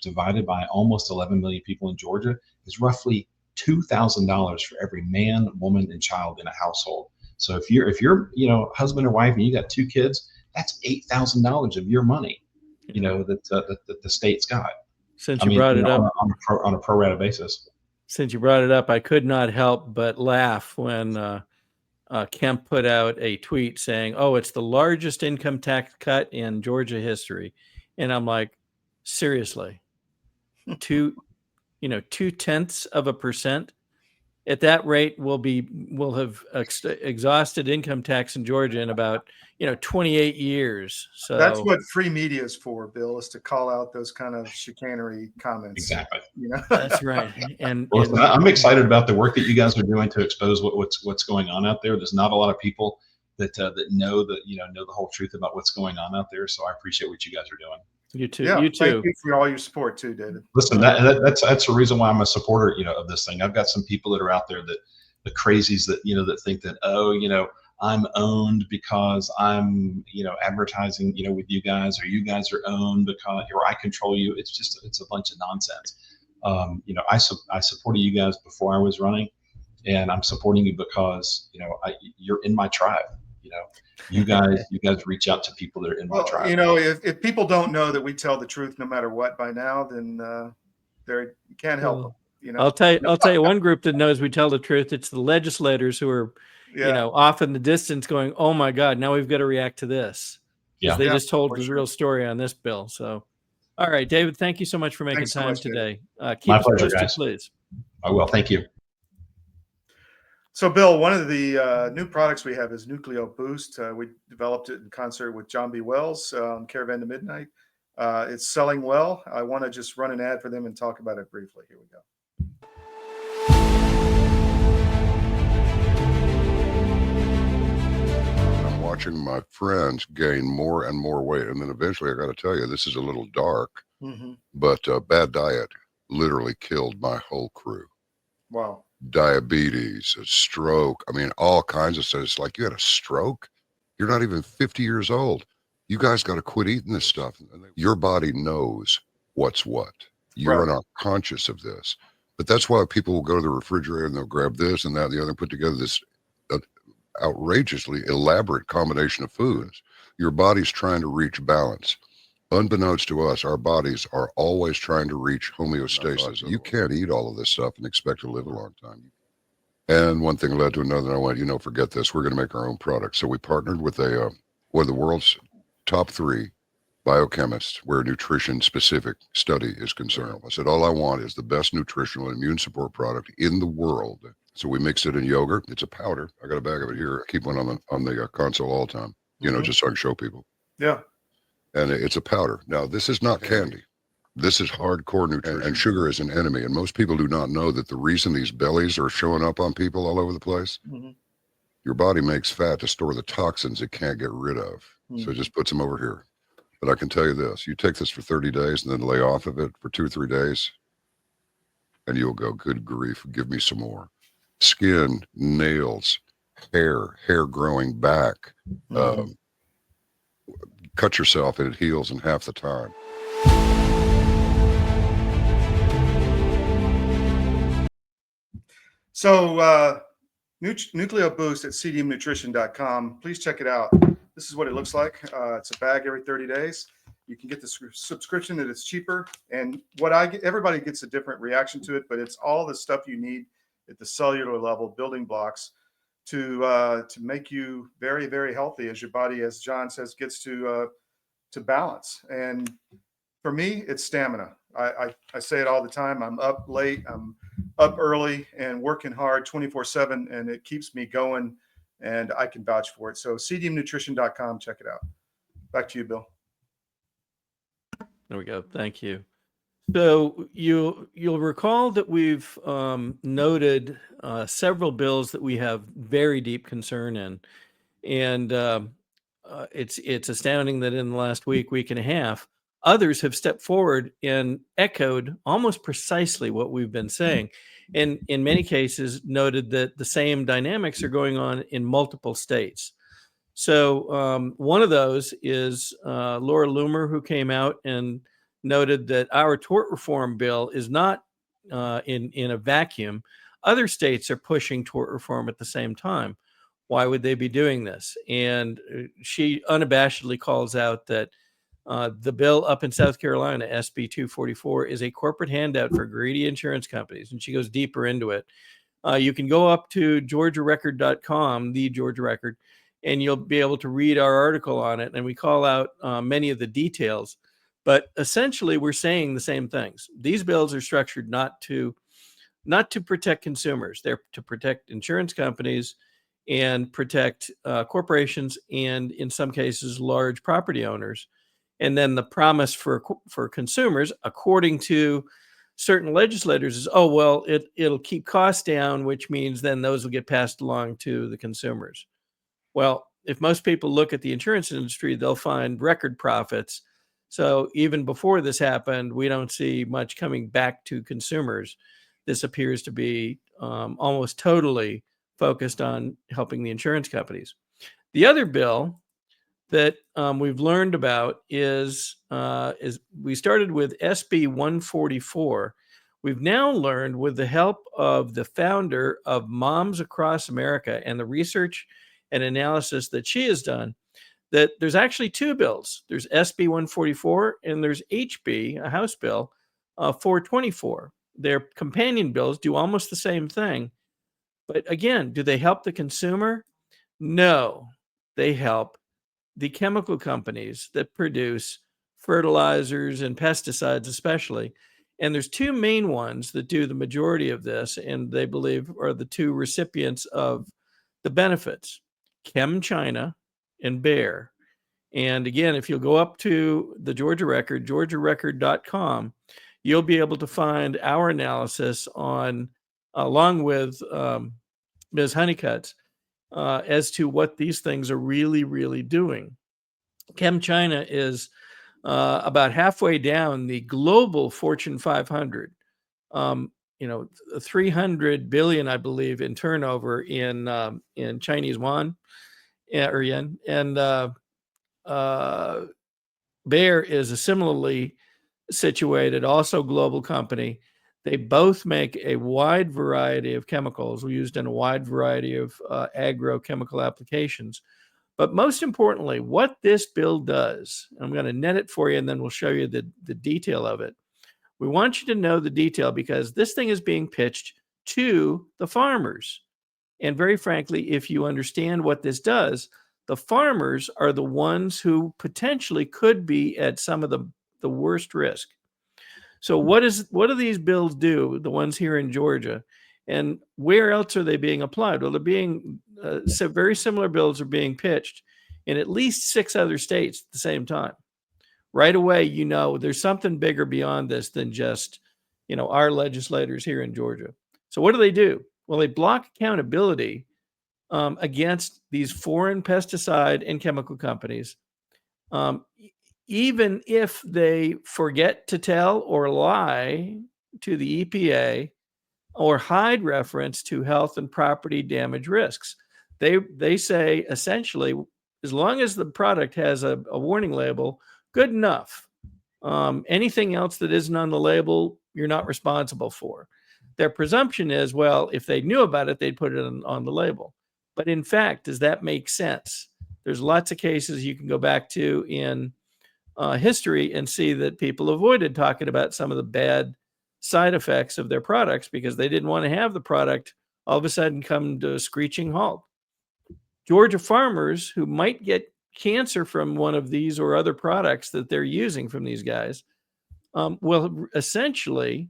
divided by almost 11 million people in Georgia is roughly $2,000 for every man, woman, and child in a household. So if you're husband or wife and you got 2 kids, that's $8,000 of your money, that the state's got. Since you brought it up on a pro rata basis. Since you brought it up, I could not help but laugh when Kemp put out a tweet saying, "Oh, it's the largest income tax cut in Georgia history," and I'm like, seriously, 0.2%. At that rate, we'll have exhausted income tax in Georgia in about 28 years. So that's what free media is for, Bill, is to call out those kind of chicanery comments. Exactly. That's right. And I'm excited about the work that you guys are doing to expose what's going on out there. There's not a lot of people that know the whole truth about what's going on out there. So I appreciate what you guys are doing. You too. Yeah, you too. Thank you for all your support too, David. Listen, that's the reason why I'm a supporter, of this thing. I've got some people that are out there, that the crazies that that think that, I'm owned because I'm advertising with you guys, or you guys are owned because I control you. It's a bunch of nonsense. I supported you guys before I was running, and I'm supporting you because you're in my tribe. You guys reach out to people that are in my tribe. If people don't know that we tell the truth no matter what by now, then you can't help them. I'll tell you one group that knows we tell the truth. It's the legislators who are off in the distance going, "Oh my God, now we've got to react to this." Yeah, they just told the real story on this bill. So, all right, David, thank you so much for making time today. Keep my us pleasure, posted, guys. please. I will. Thank you. So, Bill, one of the new products we have is Nucleo Boost. We developed it in concert with John B. Wells, Caravan to Midnight. It's selling well. I want to just run an ad for them and talk about it briefly. Here we go. I'm watching my friends gain more and more weight. And then eventually, I got to tell you, this is a little dark, but bad diet literally killed my whole crew. Wow. Diabetes, a stroke. I mean, all kinds of stuff. It's like, you had a stroke? You're not even 50 years old. You guys got to quit eating this stuff. Your body knows what's what. You're not conscious of this. But that's why people will go to the refrigerator and they'll grab this and that and the other and put together this outrageously elaborate combination of foods. Your body's trying to reach balance. Unbeknownst to us, our bodies are always trying to reach homeostasis. You can't eat all of this stuff and expect to live a long time. And one thing led to another, and I went, forget this. We're going to make our own product. So we partnered with one of the world's top 3 biochemists where nutrition-specific study is concerned. I said, all I want is the best nutritional and immune support product in the world. So we mixed it in yogurt. It's a powder. I got a bag of it here. I keep one on the console all the time, just so I can show people. Yeah. And it's a powder. Now, this is not candy. This is hardcore nutrition, and sugar is an enemy. And most people do not know that the reason these bellies are showing up on people all over the place, your body makes fat to store the toxins it can't get rid of. So it just puts them over here. But I can tell you this, you take this for 30 days and then lay off of it for 2 or 3 days, and you'll go, good grief, give me some more. Skin, nails, hair growing back. Cut yourself and it heals in half the time. So Nucleo Boost at cdmnutrition.com. Please check it out. This is what it looks like. It's a bag every 30 days. You can get the subscription that it's cheaper. And what I get, everybody gets a different reaction to it, but it's all the stuff you need at the cellular level, building blocks to make you very, very healthy as your body, as John says, gets to balance. And for me, it's stamina. I say it all the time. I'm up late, I'm up early and working hard 24/7, and it keeps me going, and I can vouch for it. So cdmnutrition.com, check it out. Back to you, Bill. There we go. Thank you. So you'll recall that we've noted several bills that we have very deep concern in, and it's astounding that in the last week and a half, others have stepped forward and echoed almost precisely what we've been saying, and in many cases noted that the same dynamics are going on in multiple states. So one of those is Laura Loomer, who came out and noted that our tort reform bill is not in a vacuum. Other states are pushing tort reform at the same time. Why would they be doing this? And she unabashedly calls out that the bill up in South Carolina, SB 244, is a corporate handout for greedy insurance companies. And she goes deeper into it. You can go up to georgiarecord.com, the Georgia Record, and you'll be able to read our article on it. And we call out many of the details. But essentially, we're saying the same things. These bills are structured not to protect consumers. They're to protect insurance companies and protect corporations and, in some cases, large property owners. And then the promise for consumers, according to certain legislators, is, oh, well, it'll keep costs down, which means then those will get passed along to the consumers. Well, if most people look at the insurance industry, they'll find record profits. So even before this happened, we don't see much coming back to consumers. This appears to be almost totally focused on helping the insurance companies. The other bill that we've learned about is we started with SB 144. We've now learned, with the help of the founder of Moms Across America and the research and analysis that she has done, that there's actually two bills. There's SB 144 and there's HB, a House bill, 424. Their companion bills do almost the same thing. But again, do they help the consumer? No, they help the chemical companies that produce fertilizers and pesticides especially. And there's two main ones that do the majority of this, and they believe are the two recipients of the benefits, ChemChina and Bayer. And again, if you'll go up to the Georgia Record, georgiarecord.com, you'll be able to find our analysis on, along with Ms. Honeycutt's, as to what these things are really, really doing. ChemChina is about halfway down the global Fortune 500. 300 billion, I believe, in turnover in Chinese yuan or yen, and Bayer is a similarly situated, also global company. They both make a wide variety of chemicals used in a wide variety of agrochemical applications. But most importantly, what this bill does, I'm going to net it for you, and then we'll show you the detail of it. We want you to know the detail because this thing is being pitched to the farmers. And very frankly, if you understand what this does, the farmers are the ones who potentially could be at some of the worst risk. So what do these bills do, the ones here in Georgia, and where else are they being applied? Well, they're being very similar bills are being pitched in at least 6 other states at the same time. right away, there's something bigger beyond this than just, our legislators here in Georgia. So what do? Well, they block accountability against these foreign pesticide and chemical companies. Even if they forget to tell or lie to the EPA or hide reference to health and property damage risks. They say essentially, as long as the product has a warning label, good enough. Anything else that isn't on the label, you're not responsible for. Their presumption is, well, if they knew about it, they'd put it on the label. But in fact, does that make sense? There's lots of cases you can go back to in history and see that people avoided talking about some of the bad side effects of their products because they didn't want to have the product all of a sudden come to a screeching halt. Georgia farmers who might get cancer from one of these or other products that they're using from these guys will essentially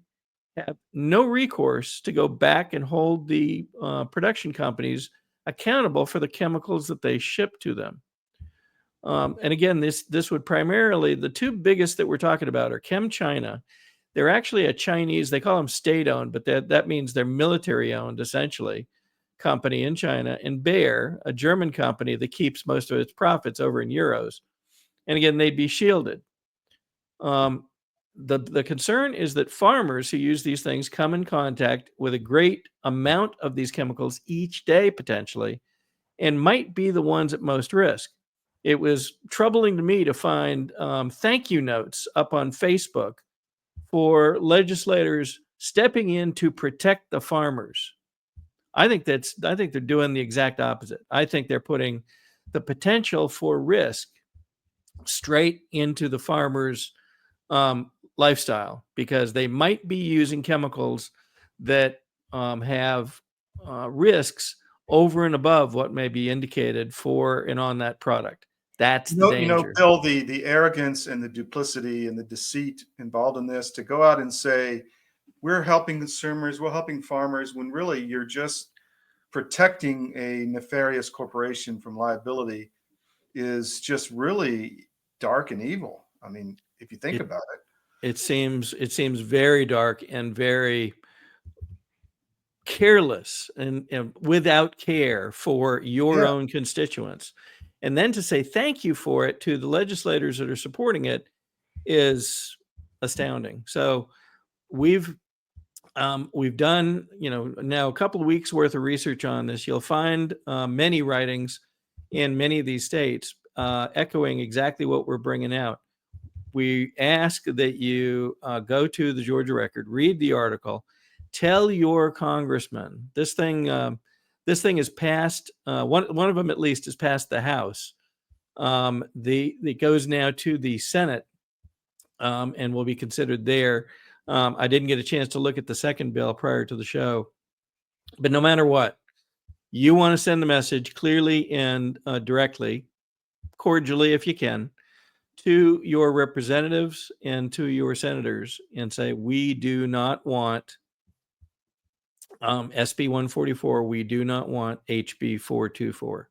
have no recourse to go back and hold the production companies accountable for the chemicals that they ship to them. And again, this would primarily, the two biggest that we're talking about are ChemChina. They're actually a Chinese, they call them state-owned, but that means they're military-owned, essentially, company in China, and Bayer, a German company that keeps most of its profits over in euros. And again, they'd be shielded. The concern is that farmers who use these things come in contact with a great amount of these chemicals each day, potentially, and might be the ones at most risk. It was troubling to me to find thank you notes up on Facebook for legislators stepping in to protect the farmers. I think they're doing the exact opposite. I think they're putting the potential for risk straight into the farmers' lifestyle because they might be using chemicals that have risks over and above what may be indicated for and on that product. That's the danger. Bill, the arrogance and the duplicity and the deceit involved in this to go out and say, we're helping consumers, we're helping farmers, when really you're just protecting a nefarious corporation from liability is just really dark and evil. I mean, if you think about it. It seems very dark and very careless and without care for your own constituents. And then to say thank you for it to the legislators that are supporting it is astounding. So we've done, now a couple of weeks worth of research on this. You'll find many writings in many of these states echoing exactly what we're bringing out. We ask that you go to the Georgia Record, read the article, tell your congressman. This thing is passed. One of them at least is passed the House. It goes now to the Senate and will be considered there. I didn't get a chance to look at the second bill prior to the show, but no matter what, you want to send the message clearly and directly, cordially if you can, to your representatives and to your senators and say, we do not want SB 144. We do not want HB 424.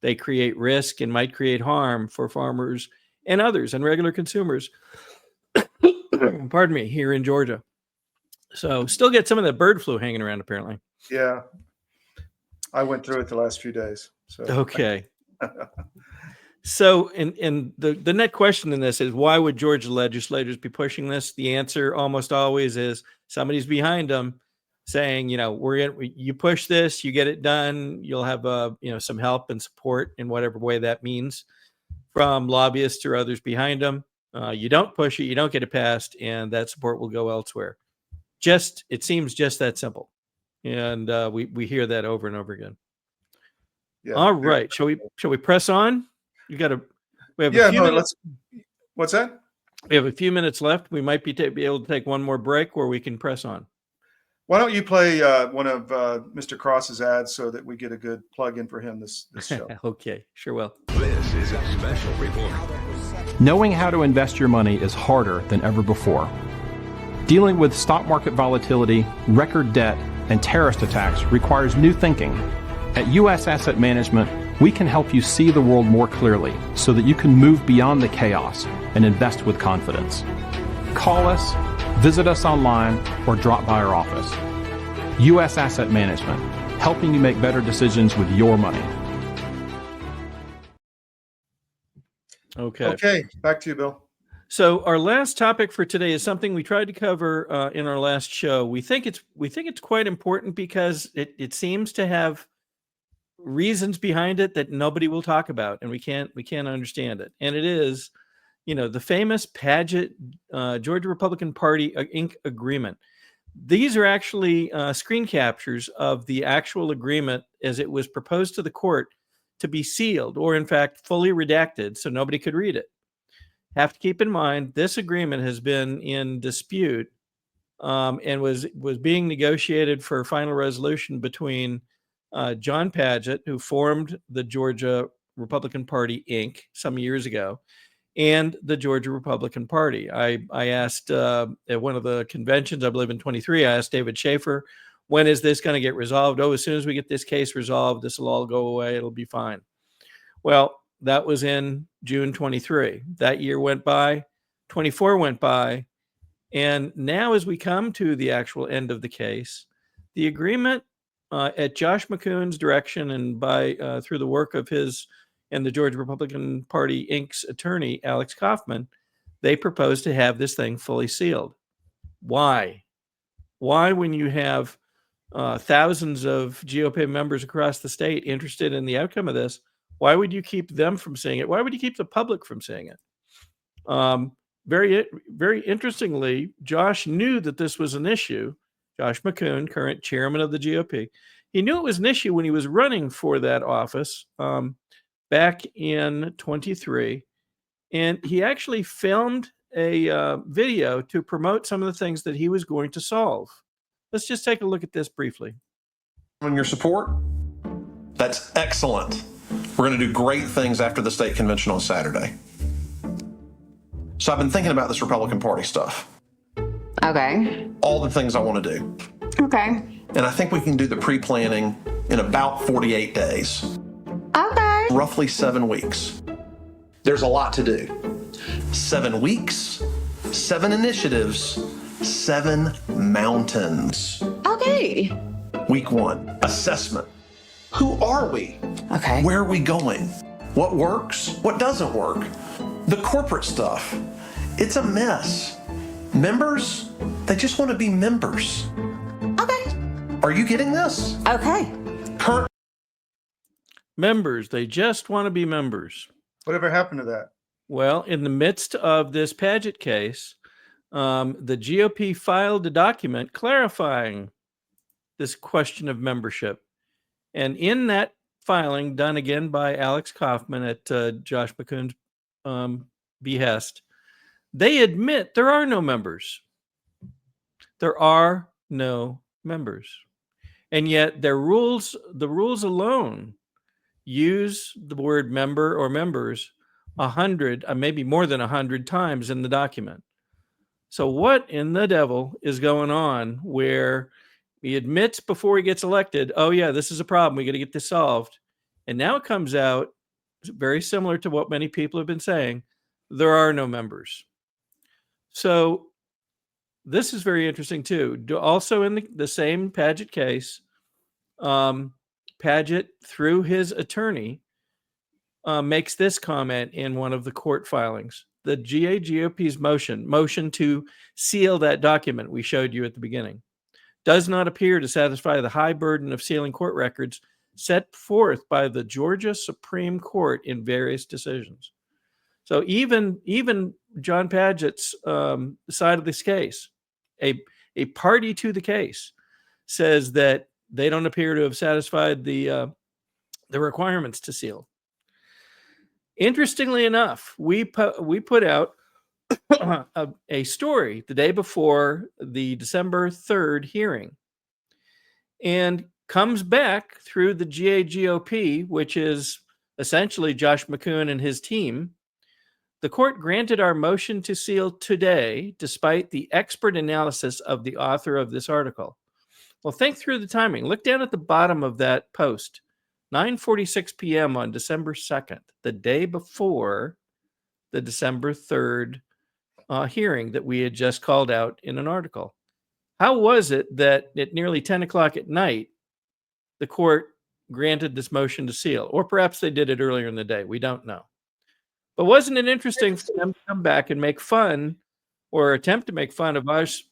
They create risk and might create harm for farmers and others and regular consumers. Pardon me, here in Georgia. So still get some of that bird flu hanging around, apparently. Yeah. I went through it the last few days. So okay. So, and the net question in this is, why would Georgia legislators be pushing this? The answer almost always is somebody's behind them saying, you push this, you get it done, you'll have some help and support in whatever way that means from lobbyists or others behind them. You don't push it, you don't get it passed, and that support will go elsewhere. It seems just that simple. And we hear that over and over again. Yeah. All right. Shall we press on? We have a few minutes. What's that? We have a few minutes left. We might be able to take one more break where we can press on. Why don't you play one of Mr. Cross's ads so that we get a good plug in for him this show? Okay, sure will. This is a special report. Knowing how to invest your money is harder than ever before. Dealing with stock market volatility, record debt, and terrorist attacks requires new thinking. At U.S. Asset Management, We can help you see the world more clearly so that you can move beyond the chaos and invest with confidence. Call us, visit us online, or drop by our office. U.S. Asset Management, helping you make better decisions with your money. Okay, back to you, Bill. So our last topic for today is something we tried to cover in our last show. We think it's quite important because it seems to have reasons behind it that nobody will talk about, and we can't understand it. And it is, the famous Padgett Georgia Republican Party Inc. agreement. These are actually screen captures of the actual agreement as it was proposed to the court to be sealed, or in fact fully redacted, so nobody could read it. Have to keep in mind this agreement has been in dispute and was being negotiated for final resolution between John Padgett, who formed the Georgia Republican Party Inc. some years ago, and the Georgia Republican Party. I asked at one of the conventions, I believe in 23, I asked David Schaefer, when is this going to get resolved? Oh, as soon as we get this case resolved, this will all go away. It'll be fine. Well, that was in June 23. That year went by, 24 went by, and now as we come to the actual end of the case, the agreement at Josh McKoon's direction and by through the work of his and the Georgia Republican Party Inc.'s attorney, Alex Kaufman, they proposed to have this thing fully sealed. Why? Why, when you have thousands of GOP members across the state interested in the outcome of this, why would you keep them from seeing it? Why would you keep the public from seeing it? Very, very interestingly, Josh knew that this was an issue. Josh McKoon, current chairman of the GOP, he knew it was an issue when he was running for that office back in 23. And he actually filmed a video to promote some of the things that he was going to solve. Let's just take a look at this briefly. On your support, that's excellent. We're going to do great things after the state convention on Saturday. So I've been thinking about this Republican Party stuff. Okay. All the things I want to do. Okay. And I think we can do the pre-planning in about 48 days. Okay. Roughly 7 weeks. There's a lot to do. 7 weeks, 7 initiatives, 7 mountains. Okay. Week 1, assessment. Who are we? Okay. Where are we going? What works? What doesn't work? The corporate stuff. It's a mess. Members, they just want to be members. Okay. Are you getting this? Okay. Members, they just want to be members. Whatever happened to that? Well, in the midst of this Padgett case, the GOP filed a document clarifying this question of membership. And in that filing, done again by Alex Kaufman at Josh McKoon's behest, they admit there are no members. There are no members. And yet the rules alone use the word member or members 100, maybe more than 100 times in the document. So what in the devil is going on where he admits before he gets elected, oh yeah, this is a problem, we got to get this solved. And now it comes out, very similar to what many people have been saying, there are no members. So this is very interesting too. Also in the same Padgett case, Padgett, through his attorney, makes this comment in one of the court filings. The GOP's motion to seal that document we showed you at the beginning, does not appear to satisfy the high burden of sealing court records set forth by the Georgia Supreme Court in various decisions. So even John Padgett's side of this case, a party to the case, says that they don't appear to have satisfied the requirements to seal. Interestingly enough, we put out a story the day before the December 3rd hearing, and comes back through the GAGOP, which is essentially Josh McKoon and his team. The court granted our motion to seal today, despite the expert analysis of the author of this article. Well, think through the timing. Look down at the bottom of that post. 9:46 p.m. on December 2nd, the day before the December 3rd hearing that we had just called out in an article. How was it that at nearly 10 o'clock at night, the court granted this motion to seal? Or perhaps they did it earlier in the day. We don't know. But wasn't it interesting for them to come back and make fun or attempt to make fun of us,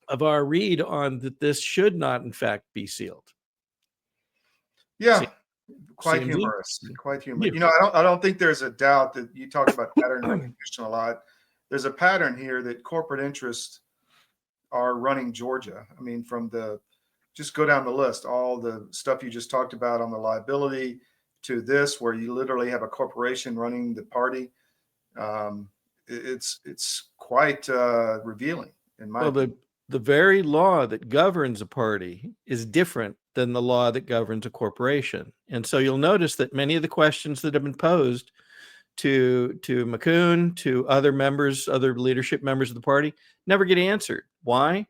of our read on that this should not, in fact, be sealed? Yeah. See- Quite seems humorous. interesting. Quite humorous. Yeah. You know, I don't think there's a doubt that you talk about pattern recognition a lot. There's a pattern here that corporate interests are running Georgia. I mean, just go down the list, all the stuff you just talked about on the liability to this, where you literally have a corporation running the party. It's quite revealing in my opinion. The very law that governs a party is different than the law that governs a corporation. And so you'll notice that many of the questions that have been posed to McKoon, to other leadership members of the party, never get answered. Why?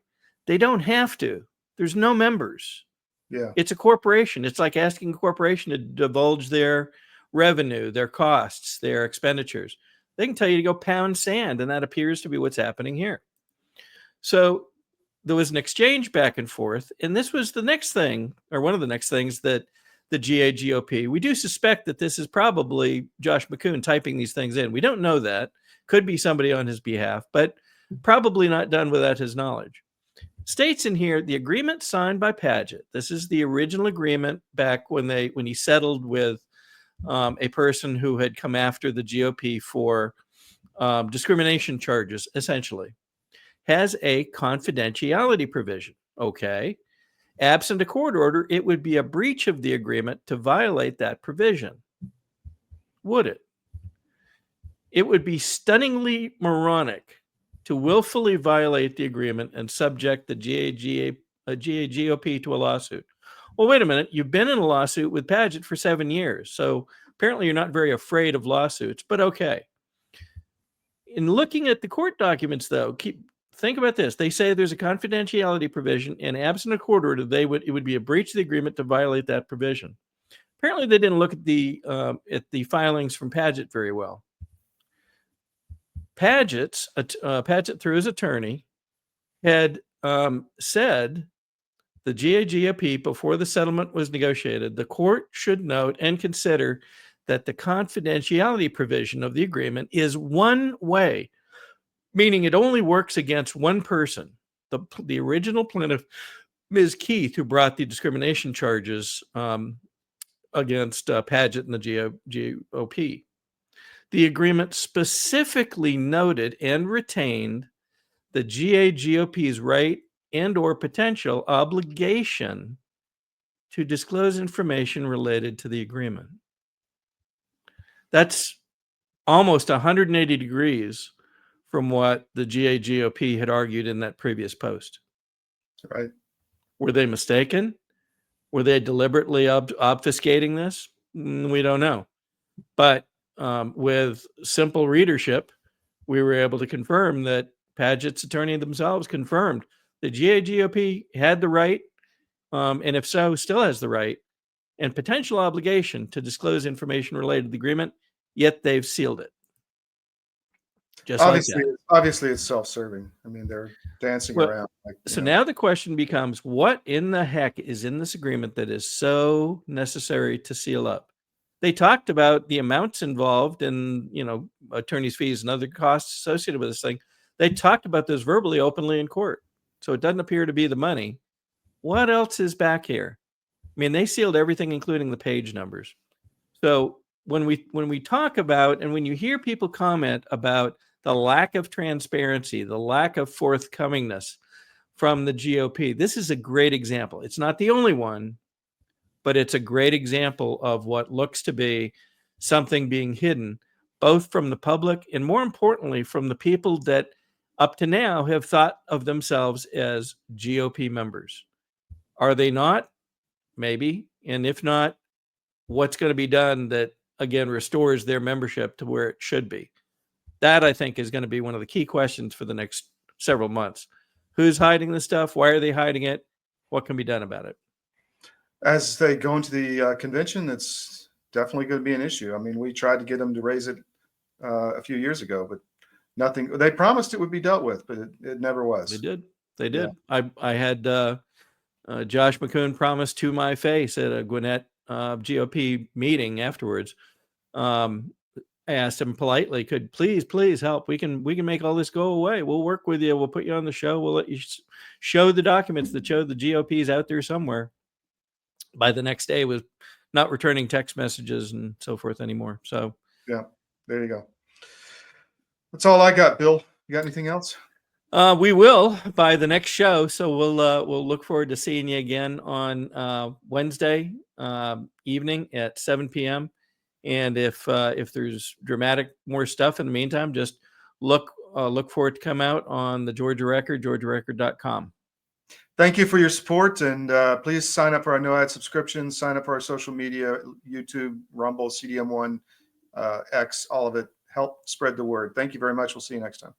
They don't have to. There's no members. Yeah. It's a corporation. It's like asking a corporation to divulge their revenue, their costs, their expenditures. They can tell you to go pound sand, and that appears to be what's happening here. So there was an exchange back and forth, and this was the next thing, or one of the next things that the GOP, we do suspect that this is probably Josh McKoon typing these things in. We don't know that. Could be somebody on his behalf, but probably not done without his knowledge. States in here, the agreement signed by Padgett. This is the original agreement back when he settled with a person who had come after the GOP for discrimination charges, essentially, has a confidentiality provision. Okay. Absent a court order, it would be a breach of the agreement to violate that provision. Would it? It would be stunningly moronic to willfully violate the agreement and subject the GOP to a lawsuit. Well, wait a minute. You've been in a lawsuit with Padgett for 7 years. So apparently you're not very afraid of lawsuits, but okay. In looking at the court documents, though, think about this. They say there's a confidentiality provision, and absent a court order, it would be a breach of the agreement to violate that provision. Apparently, they didn't look at the filings from Padgett very well. Padgett, through his attorney, had said the GOP, before the settlement was negotiated, the court should note and consider that the confidentiality provision of the agreement is one way, meaning it only works against one person, the original plaintiff, Ms. Keith, who brought the discrimination charges against Padgett and the GOP. The agreement specifically noted and retained the GOP's right and or potential obligation to disclose information related to the agreement. That's almost 180 degrees from what the GOP had argued in that previous post. Right. Were they mistaken? Were they deliberately obfuscating this? We don't know. But with simple readership, we were able to confirm that Padgett's attorney themselves confirmed the GOP had the right, and if so, still has the right and potential obligation to disclose information related to the agreement, yet they've sealed it. Just obviously, it's self-serving. I mean, they're dancing around. Now the question becomes, what in the heck is in this agreement that is so necessary to seal up? They talked about the amounts involved and, attorney's fees and other costs associated with this thing. They talked about this verbally, openly in court. So it doesn't appear to be the money. What else is back here? I mean, they sealed everything, including the page numbers. So when we talk about, and when you hear people comment about the lack of transparency, the lack of forthcomingness from the GOP, this is a great example. It's not the only one, but it's a great example of what looks to be something being hidden, both from the public and, more importantly, from the people that up to now have thought of themselves as GOP members. Are they not? Maybe. And if not, what's going to be done that, again, restores their membership to where it should be? That, I think, is going to be one of the key questions for the next several months. Who's hiding this stuff? Why are they hiding it? What can be done about it? as they go into the convention, it's definitely going to be an issue. I mean, we tried to get them to raise it a few years ago, but nothing. They promised it would be dealt with, but it never was. They did. They did. I had Josh McKoon promise to my face at a Gwinnett GOP meeting afterwards. I asked him politely, could please help. We can make all this go away. We'll work with you. We'll put you on the show. We'll let you show the documents that show the GOP is out there somewhere. By the next day, was not returning text messages and so forth anymore. So yeah, there you go. That's all I got, Bill. You got anything else? We will by the next show. So we'll look forward to seeing you again on Wednesday evening at 7 p.m. And if there's dramatic more stuff in the meantime, just look for it to come out on the Georgia Record, georgiarecord.com. Thank you for your support, and please sign up for our no ad subscription. Sign up for our social media, YouTube, Rumble, CDM1, X, all of it. Help spread the word. Thank you very much. We'll see you next time.